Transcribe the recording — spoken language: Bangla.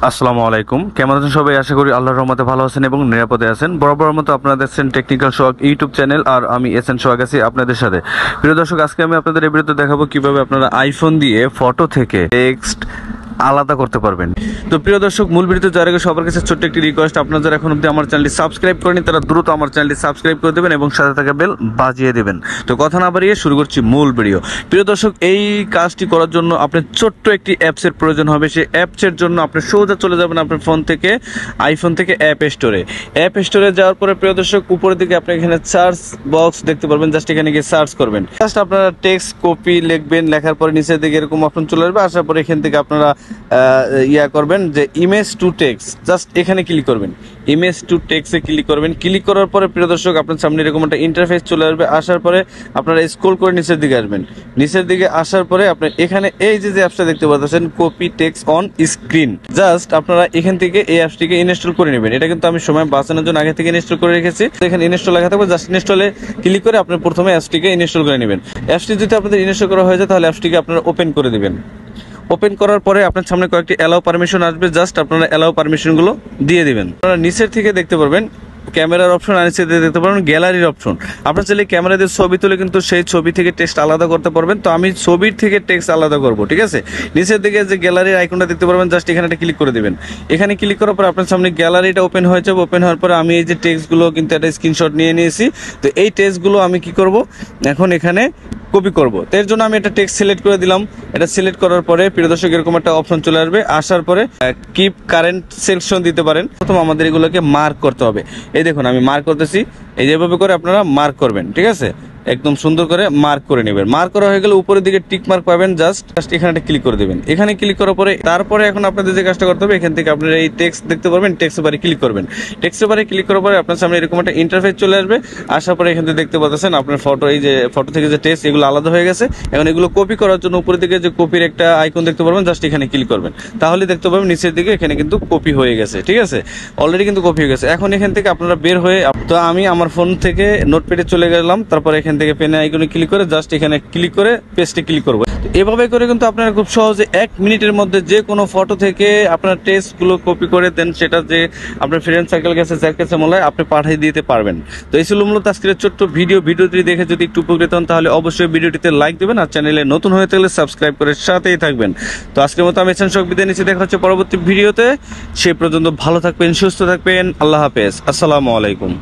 আসসালামু আলাইকুম। কেমন আছেন সবাই? আশা করি আল্লাহর রহমতে ভালো আছেন এবং নিরাপদে আছেন। বরাবর মতো আপনারা দেখছেন টেকনিক্যাল সোহাগ ইউটিউব চ্যানেল, আর আমি এসএন সোহাগ আছি আপনাদের সাথে। প্রিয় দর্শক, আজকে আমি আপনাদের এই ভিডিওতে দেখাবো কিভাবে আপনারা আইফোন দিয়ে ফটো থেকে টেক্সট আলাদা করতে পারবেন। তো প্রিয় দর্শক, মূল ভিডিওতে যাওয়ার আগে সবার কাছে ছোট্ট একটি রিকোয়েস্ট, আপনারা যারা এখন অবধি আমার চ্যানেলটি সাবস্ক্রাইব করেনি তারা দ্রুত আমার চ্যানেলটি সাবস্ক্রাইব করে দেবেন এবং সাথে থাকা বেল বাজিয়ে দেবেন। তো কথা না বাড়িয়ে শুরু করছি মূল ভিডিও। প্রিয় দর্শক, এই কাজটি করার জন্য আপনার ছোট্ট একটি অ্যাপসের প্রয়োজন হবে। সেই অ্যাপসের জন্য আপনি সোজা চলে যাবেন আপনার ফোন থেকে, আইফোন থেকে অ্যাপ স্টোরে। অ্যাপ স্টোরে যাওয়ার পরে প্রিয় দর্শক, উপরের দিকে আপনি এখানে সার্চ বক্স দেখতে পারবেন। জাস্ট এখানে গিয়ে সার্চ করবেন। জাস্ট আপনারা টেক্সট কপি লিখবেন, লেখার পরে নিচের দিকে এরকম অপশন চলে আসবে। আসার পরে এখান থেকে আপনারা করবেন যে ইমেজ টু টেক্সট, জাস্ট এখানে ক্লিক করবেন। ইমেজ টু টেক্সটে ক্লিক করবেন। ক্লিক করার পরে প্রিয় দর্শক, আপনার সামনে এরকম একটা ইন্টারফেস চলে আসবে। আসার পরে আপনারা স্ক্রল করে নিচের দিকে আসবেন। নিচের দিকে আসার পরে আপনি এখানে এই যে অ্যাপসটা দেখতে পাচ্ছেন, copy text on screen, just আপনারা এখান থেকে এই অ্যাপসটিকে ইনস্টল করে নেবেন। এটা কিন্তু আমি সময় বাঁচানোর জন্য আগে থেকে ইনস্টল করে রেখেছি। এখানে ইনস্টল লেখা থাকবে, জাস্ট ইনস্টলে ক্লিক করে আপনি প্রথমে অ্যাপসটিকে ইনস্টল করে নেবেন। অ্যাপসটি যদি আপনাদের ইনস্টল করা হয়ে যায় তাহলে অ্যাপসটিকে আপনারা ওপেন করে দিবেন। ওপেন করার পরে আপনার সামনে কয়েকটি অ্যালাউ পারমিশন আসবে, জাস্ট আপনারা অ্যালাউ পারমিশনগুলো দিয়ে দিবেন। আপনারা নিচের থেকে দেখতে পারবেন ক্যামেরার অপশন, আর নিচে দেখতে পারবেন গ্যালারির অপশন। আপনার চাইলে ক্যামেরা দিয়ে ছবি তুলে কিন্তু সেই ছবি থেকে টেক্সট আলাদা করতে পারবেন। তো আমি ছবির থেকে টেক্সট আলাদা করব, ঠিক আছে। নিচের দিকে যে গ্যালারির আইকনটা দেখতে পারবেন, জাস্ট এখানে একটা ক্লিক করে দিবেন। এখানে ক্লিক করার পর আপনার সামনে গ্যালারিটা ওপেন হয়ে যাবে। ওপেন হওয়ার পরে আমি এই যে টেক্সটগুলো কিন্তু একটা স্ক্রিনশট নিয়ে নিয়েছি। তো এই টেক্সটগুলো আমি কি করব, এখন এখানে কপি করব। তো এর জন্য আমি একটা টেক্সট সিলেক্ট করে দিলাম। এটা সিলেক্ট করার পরে প্রিয় দর্শক, এরকম একটা অপশন চলে আসবে। আসার পরে কিপ কারেন্ট সেকশন দিতে পারেন। প্রথম আমাদের এগুলোকে মার্ক করতে হবে। এই দেখুন আমি মার্ক করতেছি, এই যেভাবে করে আপনারা মার্ক করবেন, ঠিক আছে। একদম সুন্দর করে মার্ক করে নেবেন। মার্ক করা হয়ে গেলে উপরের দিকে টিক মার্ক পাবেন, জাস্ট এখানে একটা ক্লিক করে দেবেন। এখানে ক্লিক করার পরে তারপরে এখন আপনাদের যে কাজটা করতে হবে, এখান থেকে আপনারা এই টেক্সট দেখতে পারবেন, টেক্সট বারে ক্লিক করবেন। টেক্সট বারে ক্লিক করার পরে আপনার সামনে এরকম একটা ইন্টারফেস চলে আসবে। আসার পরে এখান থেকে দেখতে পাচ্ছেন আপনার ফটো, এই যে ফটো থেকে যে টেক্সট এগুলো আলাদা হয়ে গেছে। এখন এগুলো কপি করার জন্য উপরের দিকে যে কপির একটা আইকন দেখতে পারবেন, জাস্ট এখানে ক্লিক করবেন। তাহলে দেখতে পাবেন নিচের দিকে এখানে কিন্তু কপি হয়ে গেছে, ঠিক আছে। অলরেডি কিন্তু কপি হয়ে গেছে। এখন এখান থেকে আপনারা বের হয়ে, তো আমি আমার ফোন থেকে নোটপ্যাডে চলে গেলাম। তারপর এখান থেকে পেনে আইকনে ক্লিক করে জাস্ট এখানে ক্লিক করে পেস্টে ক্লিক করবো। এভাবে করে কিন্তু আপনারা খুব সহজে 1 মিনিটের মধ্যে যে কোনো ফটো থেকে আপনার টেক্সটগুলো কপি করে দেন, সেটা যে আপনার ফ্রেন্ড সার্কেল কাছে যার কাছে মনে হয় আপনি পাঠিয়ে দিতে পারবেন। তো এই ছিল মূলত আজকের ছোট্ট ভিডিওটি দেখে যদি একটু উপকৃত হন তাহলে অবশ্যই ভিডিওটিতে লাইক দেবেন, আর চ্যানেলে নতুন হয়ে থাকলে সাবস্ক্রাইব করে সাথেই থাকবেন। তো আজকের মতো আমি এসএন সোহাগ বিদায় নিচ্ছি। দেখা হচ্ছে পরবর্তী ভিডিওতে। সে পর্যন্ত ভালো থাকবেন, সুস্থ থাকবেন। আল্লাহ হাফেজ, আসসালামু আলাইকুম।